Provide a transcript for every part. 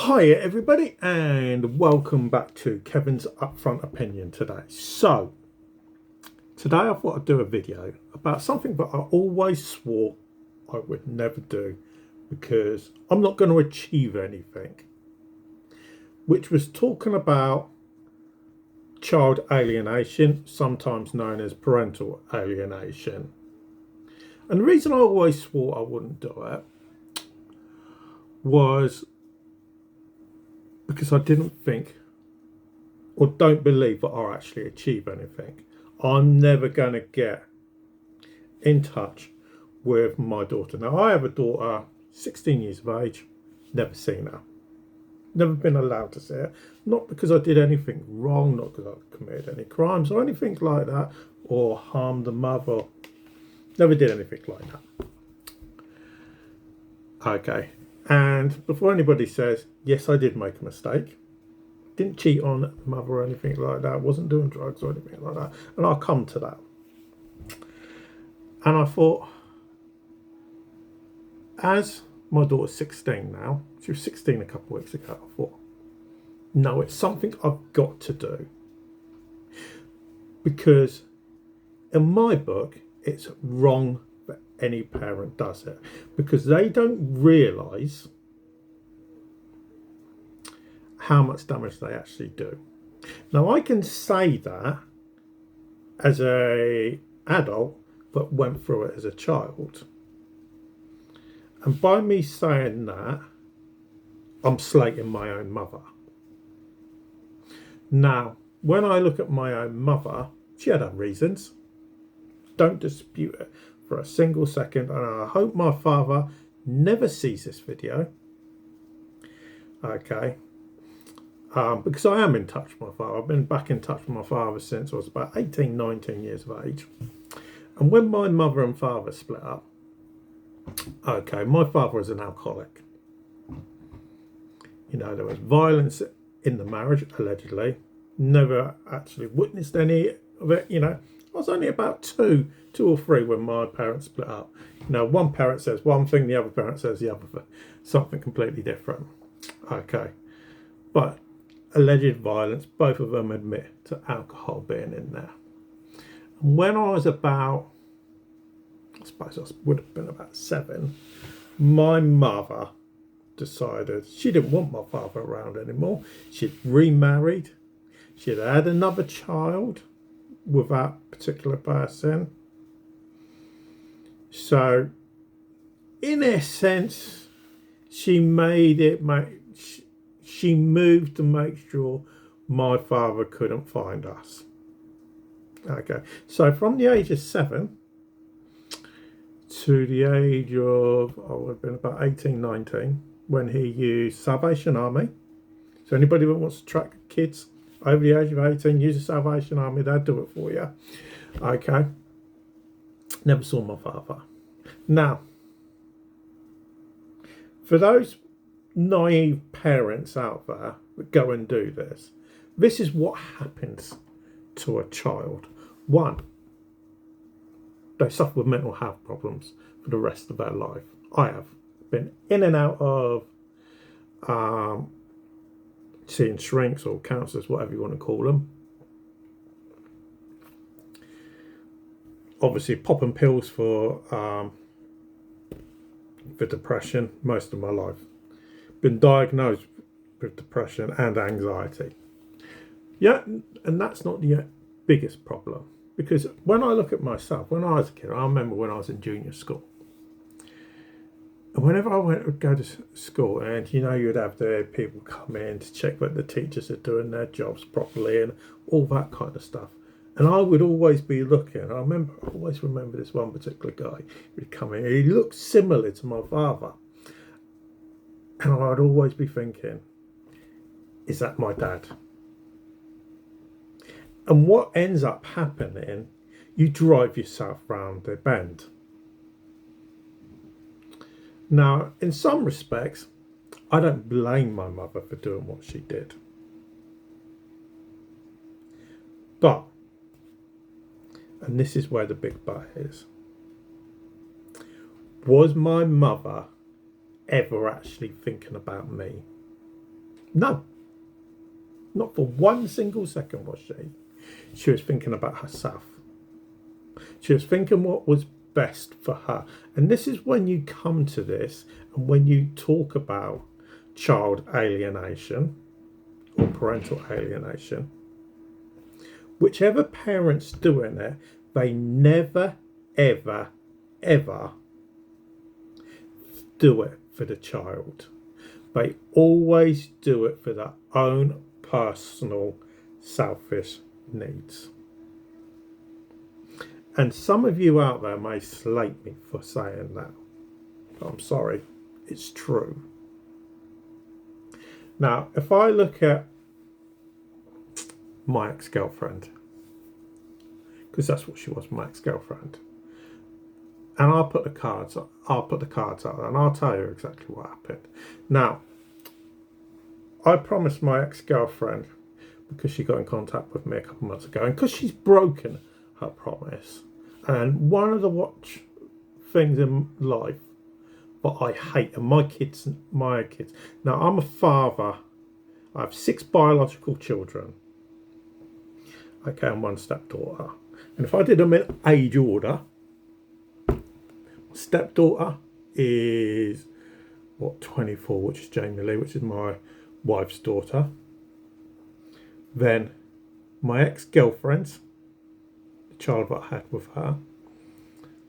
Hi everybody, and welcome back to Kevin's Upfront Opinion today. So today I thought I'd do a video about something that I always swore I would never do because I'm not going to achieve anything, which was talking about child alienation, sometimes known as parental alienation. And the reason I always swore I wouldn't do it was because I didn't think or don't believe that I'll actually achieve anything. I'm never going to get in touch with my daughter. Now, I have a daughter, 16 years of age, never seen her. Never been allowed to see her. Not because I did anything wrong, not because I committed any crimes or anything like that, or harmed the mother. Never did anything like that. Okay. And before anybody says, yes, I did make a mistake. Didn't cheat on the mother or anything like that. Wasn't doing drugs or anything like that. And I'll come to that. And I thought, as my daughter's 16 now, she was 16 a couple of weeks ago, I thought, no, it's something I've got to do. Because in my book, it's wrong that any parent does it. Because they don't realise how much damage they actually do. Now, I can say that as a adult that went through it as a child. And by me saying that, I'm slating my own mother. Now, when I look at my own mother, she had her reasons. Don't dispute it for a single second. And I hope my father never sees this video. Okay. Because I am in touch with my father. I've been back in touch with my father since I was about 18, 19 years of age. And when my mother and father split up, okay, my father was an alcoholic. You know, there was violence in the marriage, allegedly. Never actually witnessed any of it. You know, I was only about two or three when my parents split up. You know, one parent says one thing, the other parent says the other thing. Something completely different. Okay. But alleged violence, both of them admit to alcohol being in there. And when I was about, I suppose I would have been about 7, my mother decided she didn't want my father around anymore. She'd remarried. She'd had another child with that particular person. So, in a sense, she made it she moved to make sure my father couldn't find us. Okay, so from the age of 7 to the age of, I would have been about 18, 19, when he used Salvation Army. So anybody that wants to track kids over the age of 18, use the Salvation Army, they'll do it for you. Okay, never saw my father. Now, for those naive parents out there that go and do this, this is what happens to a child. 1, they suffer with mental health problems for the rest of their life. I have been in and out of seeing shrinks or counsellors, whatever you want to call them. Obviously popping pills for depression most of my life. Been diagnosed with depression and anxiety. Yeah, and that's not the biggest problem. Because when I look at myself, when I was a kid, I remember when I was in junior school. And whenever I would go to school, and you know, you'd have the people come in to check that the teachers are doing their jobs properly and all that kind of stuff. And I would always be looking. I always remember this one particular guy. He'd come in. He looked similar to my father. And I'd always be thinking, is that my dad? And what ends up happening, you drive yourself round the bend. Now, in some respects, I don't blame my mother for doing what she did. But, and this is where the big but is, was my mother ever actually thinking about me? No, not for one single second was she. She was thinking about herself. She was thinking what was best for her. And this is when you come to this and when you talk about child alienation or parental alienation, whichever parent's doing it, they never, ever, ever do it for the child. They always do it for their own personal selfish needs. And some of you out there may slate me for saying that, but I'm sorry, it's true. Now, if I look at my ex-girlfriend, because that's what she was, my ex-girlfriend, and I'll put the cards out there, and I'll tell you exactly what happened. Now, I promised my ex-girlfriend, because she got in contact with me a couple of months ago, and because she's broken her promise, and one of the things in life that I hate, and my kids. Now, I'm a father. I have 6 biological children. Okay, and 1 stepdaughter. And if I did them in age order, stepdaughter is 24, which is Jamie Lee, which is my wife's daughter. Then my ex-girlfriend, the child that I had with her,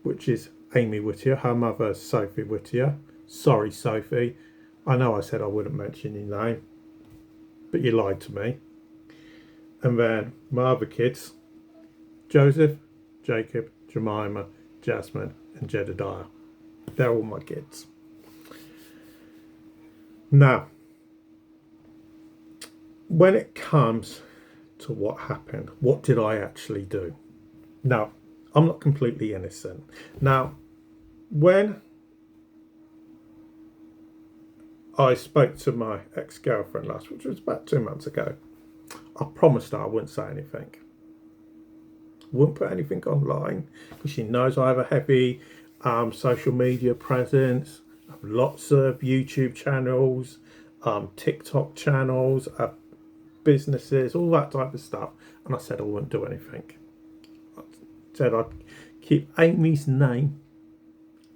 which is Amy Whittier. Her mother is Sophie Whittier. Sorry, Sophie. I know I said I wouldn't mention your name, but you lied to me. And then my other kids, Joseph, Jacob, Jemima, Jasmine, and Jedediah. They're all my kids. Now, when it comes to what happened, what did I actually do? Now, I'm not completely innocent. Now, when I spoke to my ex-girlfriend last, which was about 2 months ago, I promised her I wouldn't say anything. Wouldn't put anything online, because she knows I have a heavy social media presence. I have lots of YouTube channels, TikTok channels, businesses, all that type of stuff. And I said I wouldn't do anything. I said I'd keep Amy's name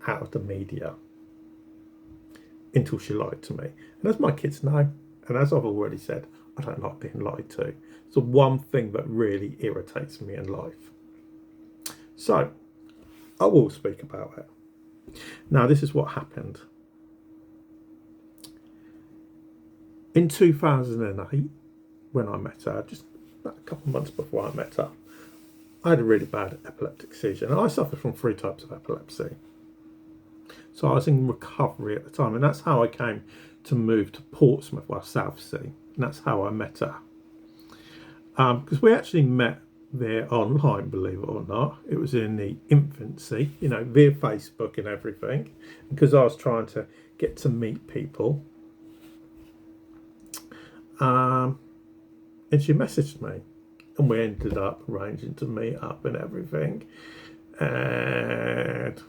out of the media until she lied to me. And as my kids know, and as I've already said, I don't like being lied to. It's the one thing that really irritates me in life. So, I will speak about it. Now, this is what happened. In 2008, when I met her, just about a couple of months before I met her, I had a really bad epileptic seizure. And I suffer from 3 types of epilepsy. So I was in recovery at the time. And that's how I came to move to Portsmouth, Southsea. And that's how I met her. Because we actually met there online, believe it or not. It was in the infancy, via Facebook and everything. Because I was trying to get to meet people. And she messaged me. And we ended up arranging to meet up and everything. And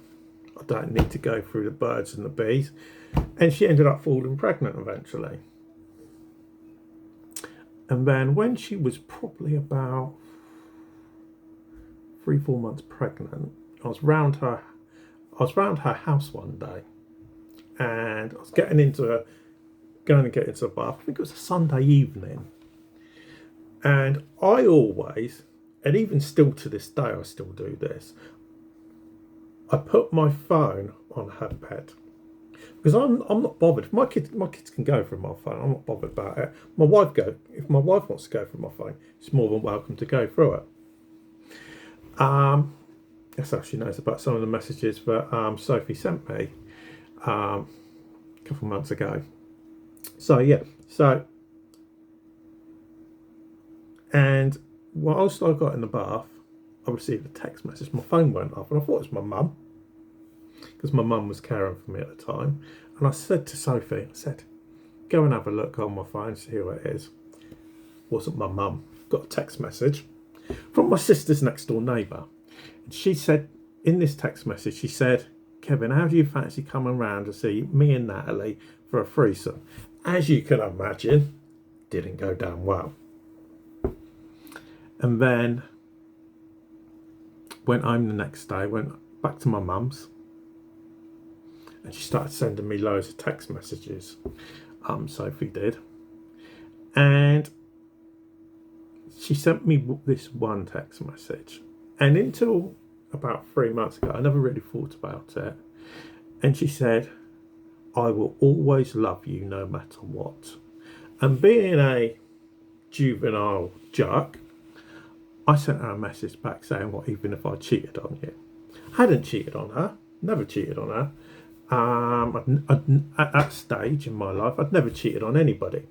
I don't need to go through the birds and the bees. And she ended up falling pregnant eventually. And then when she was probably about 3-4 months pregnant, I was round her house one day, and I was going to get into a bath. I think it was a Sunday evening. And I always, and even still to this day, I still do this, I put my phone on her bed. Because I'm not bothered. My kids can go through my phone. I'm not bothered about it. If my wife wants to go through my phone, she's more than welcome to go through it. That's how she knows about some of the messages that Sophie sent me a couple of months ago. And whilst I got in the bath, I received a text message. My phone went off, and I thought it was my mum, because my mum was caring for me at the time. And I said to Sophie, go and have a look on my phone, see who it is. Wasn't my mum. Got a text message from my sister's next door neighbour. And she said, in this text message, she said, Kevin, how do you fancy coming round to see me and Natalie for a threesome? As you can imagine, didn't go down well. And then went home the next day, went back to my mum's, and she started sending me loads of text messages. Sophie did. And she sent me this one text message. And until about 3 months ago, I never really thought about it. And she said, "I will always love you no matter what." And being a juvenile jerk, I sent her a message back saying, "What, even if I cheated on you?" I hadn't cheated on her, never cheated on her. At that stage in my life, I'd never cheated on anybody.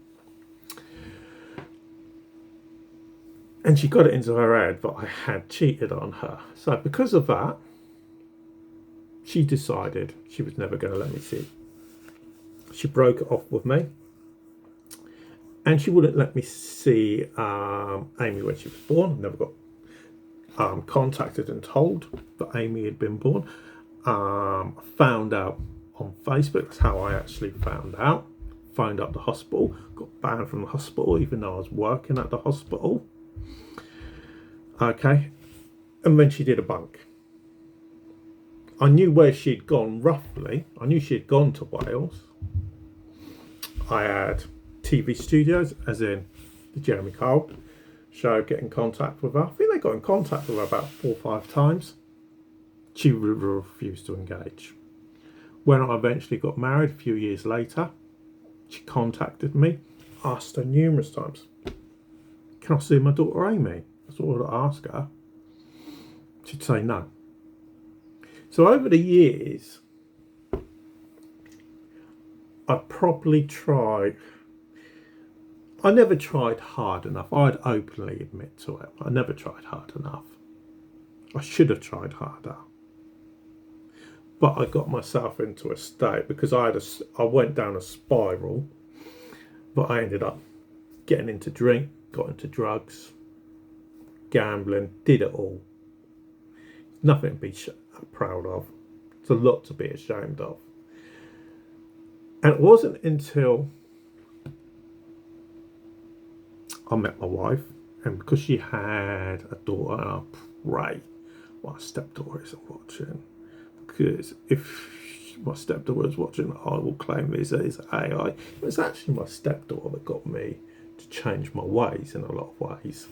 And she got it into her head that I had cheated on her. So because of that, she decided she was never going to let me see it. She broke it off with me. And she wouldn't let me see Amy when she was born. Never got contacted and told that Amy had been born. I found out on Facebook. That's how I actually found out. Phoned up the hospital. Got banned from the hospital even though I was working at the hospital. Okay. And then she did a bunk. I knew where she'd gone roughly. I knew she'd gone to Wales. I had TV studios, as in the Jeremy Kyle show, get in contact with her. I think they got in contact with her about 4 or 5 times. She refused to engage. When I eventually got married a few years later, she contacted me, asked her numerous times, "Can I see my daughter Amy?" That's all I'd ask her. She'd say no. So over the years, I probably tried. I never tried hard enough. I'd openly admit to it. I never tried hard enough. I should have tried harder. But I got myself into a state because I went down a spiral. But I ended up getting into drink, got into drugs, gambling, did it all. Nothing to be proud of. It's a lot to be ashamed of. And it wasn't until I met my wife, and because she had a daughter, and I pray my stepdaughter isn't watching, because if my stepdaughter is watching, I will claim this as AI. It was actually my stepdaughter that got me to change my ways in a lot of ways,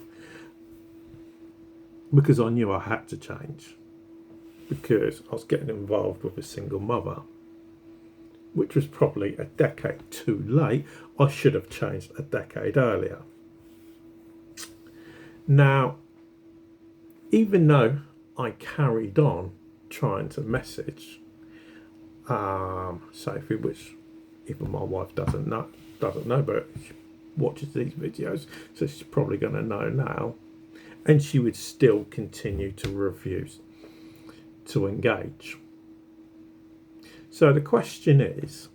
because I knew I had to change, because I was getting involved with a single mother, which was probably a decade too late. I should have changed a decade earlier. Now, even though I carried on trying to message Sophie, which even my wife doesn't know, but she watches these videos, so she's probably going to know now, and she would still continue to refuse to engage. So the question is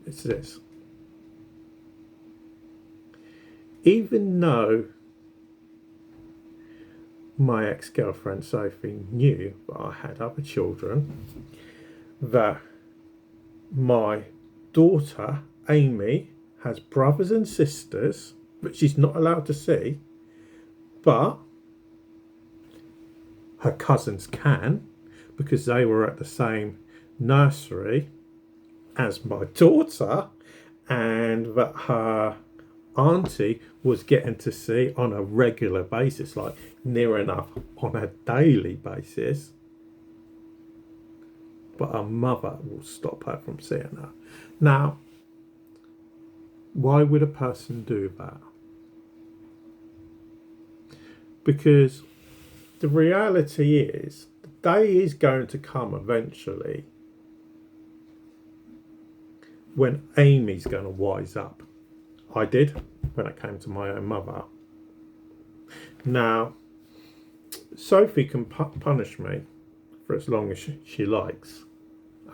this: even though my ex-girlfriend Sophie knew that I had other children, that my daughter Amy has brothers and sisters that she's not allowed to see, but her cousins can, because they were at the same nursery as my daughter, and that her auntie was getting to see on a regular basis, like near enough on a daily basis, but her mother will stop her from seeing her. Now, why would a person do that? Because the reality is, the day is going to come eventually when Amy's going to wise up. I did when it came to my own mother. Now, Sophie can punish me for as long as she likes.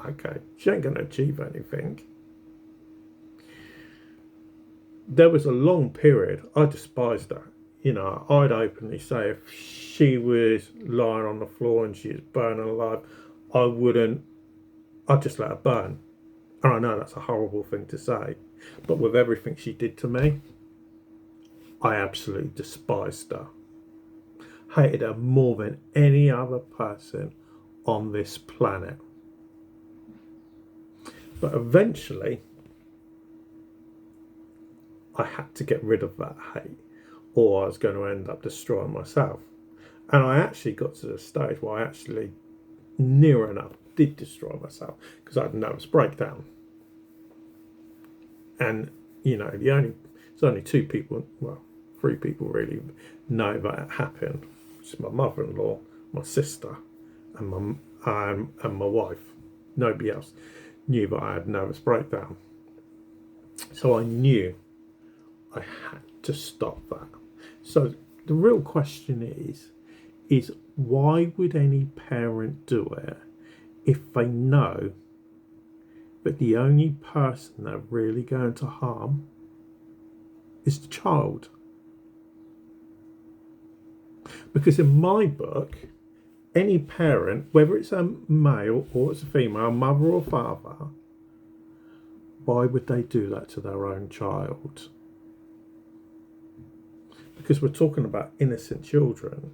Okay, she ain't going to achieve anything. There was a long period I despised her. You know, I'd openly say if she was lying on the floor and she was burning alive, I'd just let her burn. And I know that's a horrible thing to say, but with everything she did to me, I absolutely despised her. Hated her more than any other person on this planet. But eventually, I had to get rid of that hate, or I was going to end up destroying myself. And I actually got to the stage where I actually, near enough, did destroy myself because I had a nervous breakdown. And you know, there's only two people, well, three people really know that it happened. It's my mother-in-law, my sister, and my wife. Nobody else knew that I had a nervous breakdown. So I knew I had to stop that. So the real question is why would any parent do it if they know that the only person they're really going to harm is the child? Because in my book, any parent, whether it's a male or it's a female, mother or father, why would they do that to their own child? Because we're talking about innocent children.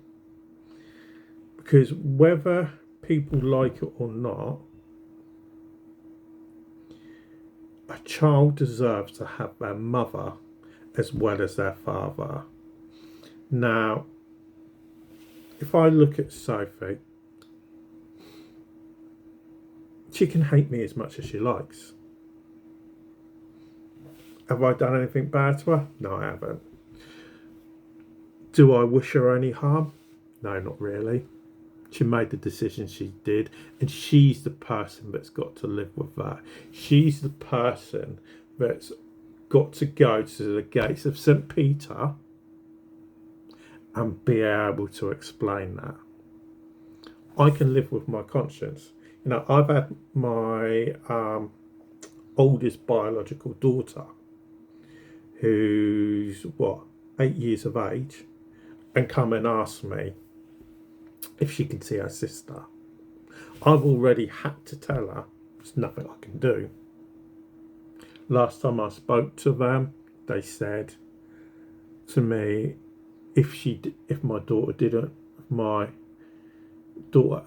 Because whether people like it or not, a child deserves to have their mother as well as their father. Now, if I look at Sophie, she can hate me as much as she likes. Have I done anything bad to her? No, I haven't. Do I wish her any harm? No, not really. She made the decision she did, and she's the person that's got to live with that. She's the person that's got to go to the gates of St. Peter and be able to explain that. I can live with my conscience. You know, I've had my oldest biological daughter, who's 8 years of age, and come and ask me if she can see her sister. I've already had to tell her there's nothing I can do. Last time I spoke to them, they said to me, if my daughter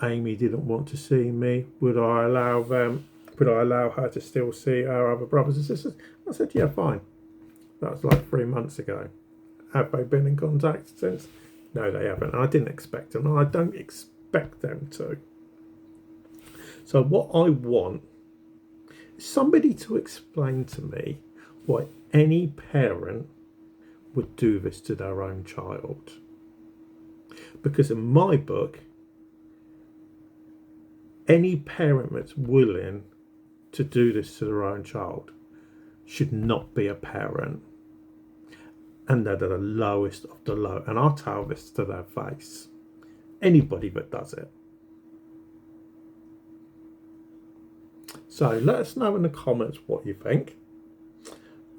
Amy didn't want to see me, would I allow her to still see her other brothers and sisters? I said, yeah, fine. That was like 3 months ago. Have they been in contact since? No, they haven't. I didn't expect them, and I don't expect them to. So what I want is somebody to explain to me why any parent would do this to their own child. Because in my book, any parent that's willing to do this to their own child should not be a parent. And they're the lowest of the low. And I'll tell this to their face. Anybody that does it. So let us know in the comments what you think.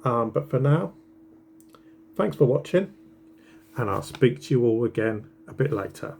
But for now, thanks for watching. And I'll speak to you all again a bit later.